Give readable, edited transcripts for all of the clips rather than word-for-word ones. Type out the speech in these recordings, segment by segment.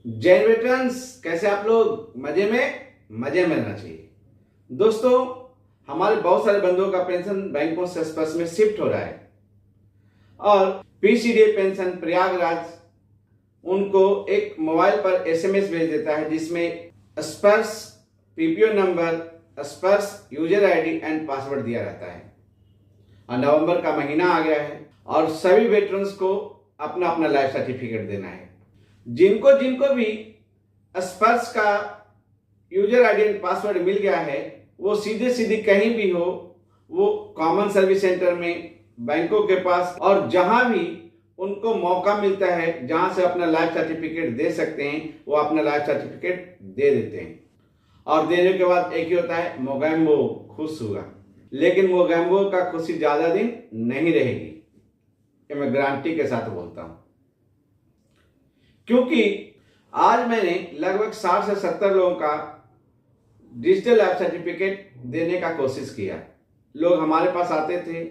जय वेटरन्स, कैसे आप लोग? मजे में रहना चाहिए। दोस्तों, हमारे बहुत सारे बंधुओं का पेंशन बैंकों से स्पर्श में शिफ्ट हो रहा है और पीसीडीए पेंशन प्रयागराज उनको एक मोबाइल पर एसएमएस भेज देता है जिसमें स्पर्श पीपीओ नंबर, स्पर्श यूजर आईडी एंड पासवर्ड दिया रहता है। और नवंबर का महीना आ गया है और सभी वेटरन्स को अपना अपना लाइफ सर्टिफिकेट देना है। जिनको जिनको भी स्पर्श का यूजर आईडी एंड पासवर्ड मिल गया है, वो सीधे सीधे कहीं भी हो, वो कॉमन सर्विस सेंटर में, बैंकों के पास और जहां भी उनको मौका मिलता है जहां से अपना लाइफ सर्टिफिकेट दे सकते हैं, वो अपना लाइफ सर्टिफिकेट दे देते हैं। और देने के बाद एक ही होता है, मोगैम्बो खुश हुआ। लेकिन मोगैम्बो का खुशी ज्यादा दिन नहीं रहेगी, ये मैं गारंटी के साथ बोलता हूं। क्योंकि आज मैंने लगभग 60 से 70 लोगों का डिजिटल लाइफ सर्टिफिकेट देने का कोशिश किया। लोग हमारे पास आते थे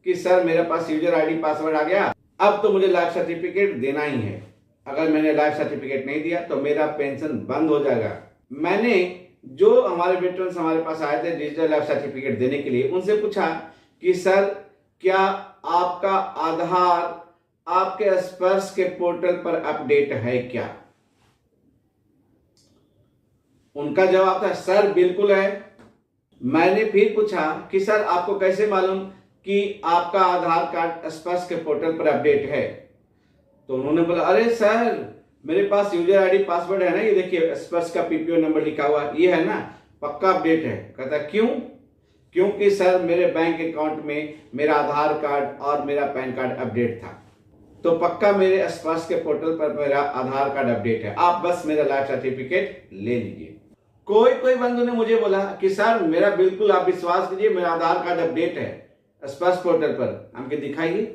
कि सर मेरे पास यूजर आईडी पासवर्ड आ गया, अब तो मुझे लाइफ सर्टिफिकेट देना ही है। अगर मैंने लाइफ सर्टिफिकेट नहीं दिया तो मेरा पेंशन बंद हो जाएगा। मैंने जो हमारे वेटरन्स हमारे पास आए थे डिजिटल लाइफ सर्टिफिकेट देने के लिए, उनसे पूछा कि सर क्या आपका आधार आपके स्पर्श के पोर्टल पर अपडेट है क्या? उनका जवाब था सर बिल्कुल है। मैंने फिर पूछा कि सर आपको कैसे मालूम कि आपका आधार कार्ड स्पर्श के पोर्टल पर अपडेट है? तो उन्होंने बोला अरे सर मेरे पास यूजर आईडी पासवर्ड है ना, ये देखिए स्पर्श का पीपीओ नंबर लिखा हुआ ये है ना, पक्का अपडेट है। कहता क्यों? क्योंकि सर मेरे बैंक अकाउंट में मेरा आधार कार्ड और मेरा पैन कार्ड अपडेट था, तो पक्का मेरे स्पर्श के पोर्टल पर मेरा आधार कार्ड अपडेट है, आप बस मेरा लाइफ सर्टिफिकेट ले लीजिए। कोई बंधु ने मुझे बोला कि सर मेरा बिल्कुल आप विश्वास कीजिए, मेरा आधार कार्ड अपडेट है स्पर्श पोर्टल पर, हमको दिखाइए।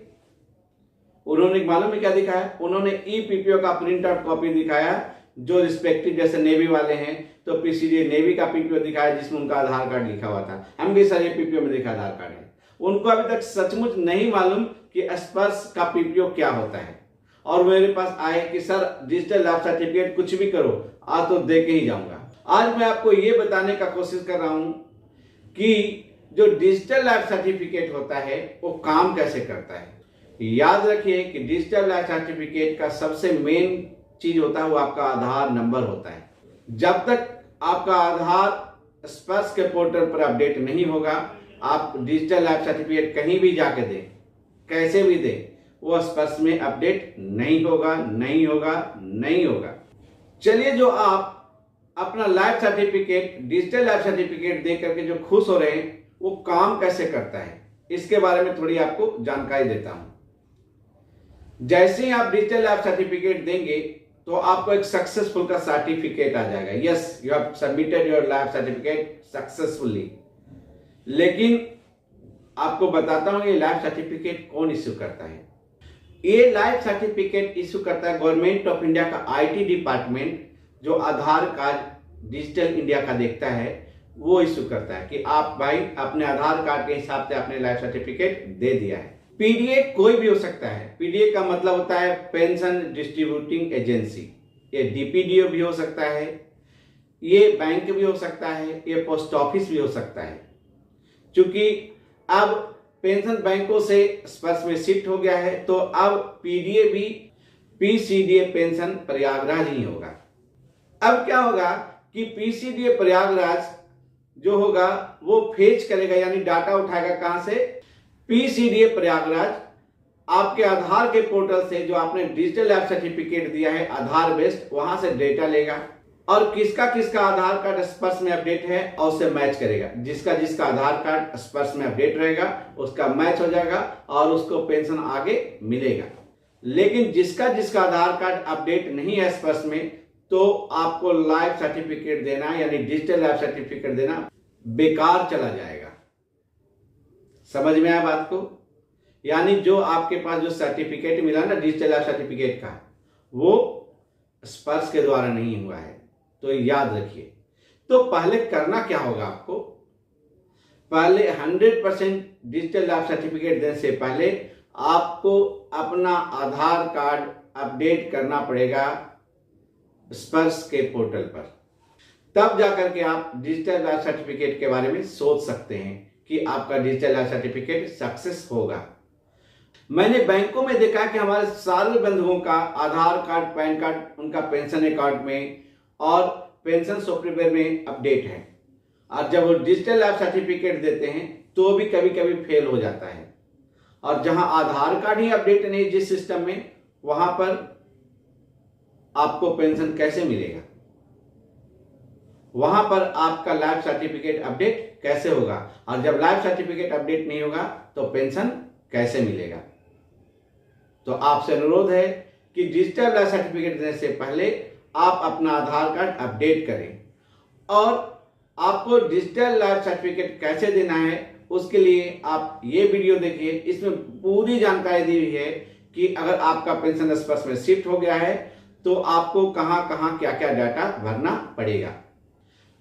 उन्होंने मालूम है क्या दिखाया? उन्होंने ई पीपीओ का प्रिंट आउट कॉपी दिखाया, जो रिस्पेक्टिव जैसे नेवी वाले हैं तो पीसीडीए नेवी का पीपीओ दिखाया जिसमें उनका आधार कार्ड लिखा हुआ था। हम भी सर ये पीपीओ में देखा आधार कार्ड है। उनको अभी तक सचमुच नहीं मालूम कि स्पर्श का पीपीओ क्या होता है, और मेरे पास आए कि सर डिजिटल लाइफ सर्टिफिकेट कुछ भी करो, आज तो दे के ही जाऊंगा। आज मैं आपको ये बताने का कोशिश कर रहा हूं कि जो डिजिटल लाइफ सर्टिफिकेट होता है वो काम कैसे करता है। याद रखिए कि डिजिटल लाइफ सर्टिफिकेट का सबसे मेन चीज होता है वो आपका आधार नंबर होता है। जब तक आपका आधार स्पर्श के पोर्टल पर अपडेट नहीं होगा, आप डिजिटल लाइफ सर्टिफिकेट कहीं भी जाके दें, कैसे भी दें, वो स्पर्श में अपडेट नहीं होगा। चलिए, जो आप अपना life certificate digital life certificate दे करके जो खुश हो रहे हैं, वो काम कैसे करता है इसके बारे में थोड़ी आपको जानकारी देता हूं। जैसे ही आप डिजिटल लाइफ सर्टिफिकेट देंगे तो आपको एक सक्सेसफुल का सर्टिफिकेट आ जाएगा, yes you have submitted your life certificate successfully. लेकिन आपको बताता हूं ये लाइफ सर्टिफिकेट कौन इश्यू करता है। ये लाइफ सर्टिफिकेट इश्यू करता है गवर्नमेंट ऑफ इंडिया का आईटी डिपार्टमेंट, जो आधार कार्ड डिजिटल इंडिया का देखता है, वो इश्यू करता है कि आप भाई अपने आधार कार्ड के हिसाब से आपने लाइफ सर्टिफिकेट दे दिया है। पीडीए कोई भी हो सकता है। पीडीए का मतलब होता है पेंशन डिस्ट्रीब्यूटिंग एजेंसी। ये डीपीडीओ भी हो सकता है, ये बैंक भी हो सकता है, ये पोस्ट ऑफिस भी हो सकता है। क्योंकि अब पेंशन बैंकों से स्पर्श में शिफ्ट हो गया है, तो अब पीडीए भी पीसीडीए पेंशन प्रयागराज ही होगा। अब क्या होगा कि पीसीडीए प्रयागराज जो होगा वो फेच करेगा, यानी डाटा उठाएगा कहां से? पीसीडीए प्रयागराज आपके आधार के पोर्टल से जो आपने डिजिटल लाइफ सर्टिफिकेट दिया है आधार बेस्ड, वहां से डेटा लेगा और किसका आधार कार्ड स्पर्श में अपडेट है और उससे मैच करेगा। जिसका आधार कार्ड स्पर्श में अपडेट रहेगा उसका मैच हो जाएगा और उसको पेंशन आगे मिलेगा। लेकिन जिसका आधार कार्ड अपडेट नहीं है स्पर्श में, तो आपको लाइफ सर्टिफिकेट देना यानी डिजिटल लाइफ सर्टिफिकेट देना बेकार चला जाएगा। समझ में आया बात को? यानी जो आपके पास जो सर्टिफिकेट मिला ना डिजिटल लाइफ सर्टिफिकेट का, वो स्पर्श के द्वारा नहीं हुआ है, तो याद रखिए। तो पहले करना क्या होगा आपको? पहले 100% डिजिटल लाइफ सर्टिफिकेट देने से पहले आपको अपना आधार कार्ड अपडेट करना पड़ेगा स्पर्श के पोर्टल पर। तब जाकर के आप डिजिटल लाइफ सर्टिफिकेट के बारे में सोच सकते हैं कि आपका डिजिटल लाइफ सर्टिफिकेट सक्सेस होगा। मैंने बैंकों में देखा कि हमारे सारे बंधुओं का आधार कार्ड, पैन कार्ड उनका पेंशन अकाउंट में और पेंशन सॉफ्टवेयर में अपडेट है, और जब वो डिजिटल लाइफ सर्टिफिकेट देते हैं तो भी कभी कभी फेल हो जाता है। और जहां आधार कार्ड ही अपडेट नहीं जिस सिस्टम में, वहां पर आपको पेंशन कैसे मिलेगा? वहां पर आपका लाइफ सर्टिफिकेट अपडेट कैसे होगा? और जब लाइफ सर्टिफिकेट अपडेट नहीं होगा तो पेंशन कैसे मिलेगा? तो आपसे अनुरोध है कि डिजिटल लाइफ सर्टिफिकेट देने से पहले आप अपना आधार कार्ड अपडेट करें। और आपको डिजिटल लाइफ सर्टिफिकेट कैसे देना है उसके लिए आप ये वीडियो देखिए। इसमें पूरी जानकारी दी हुई है कि अगर आपका पेंशन स्पर्श में शिफ्ट हो गया है तो आपको कहां कहां क्या क्या डाटा भरना पड़ेगा।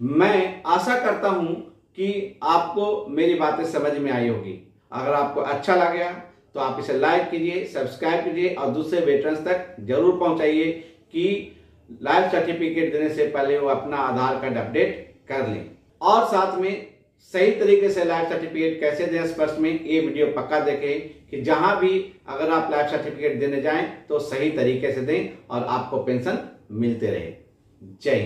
मैं आशा करता हूं कि आपको मेरी बातें समझ में आई होगी। अगर आपको अच्छा लगा तो आप इसे लाइक कीजिए, सब्सक्राइब कीजिए और दूसरे वेटरन्स तक जरूर पहुंचाइए कि लाइफ सर्टिफिकेट देने से पहले वो अपना आधार कार्ड अपडेट कर लें। और साथ में सही तरीके से लाइफ सर्टिफिकेट कैसे दें स्पर्श में, ये वीडियो पक्का देखें कि जहां भी अगर आप लाइफ सर्टिफिकेट देने जाएं तो सही तरीके से दें और आपको पेंशन मिलते रहे। जय हिंद।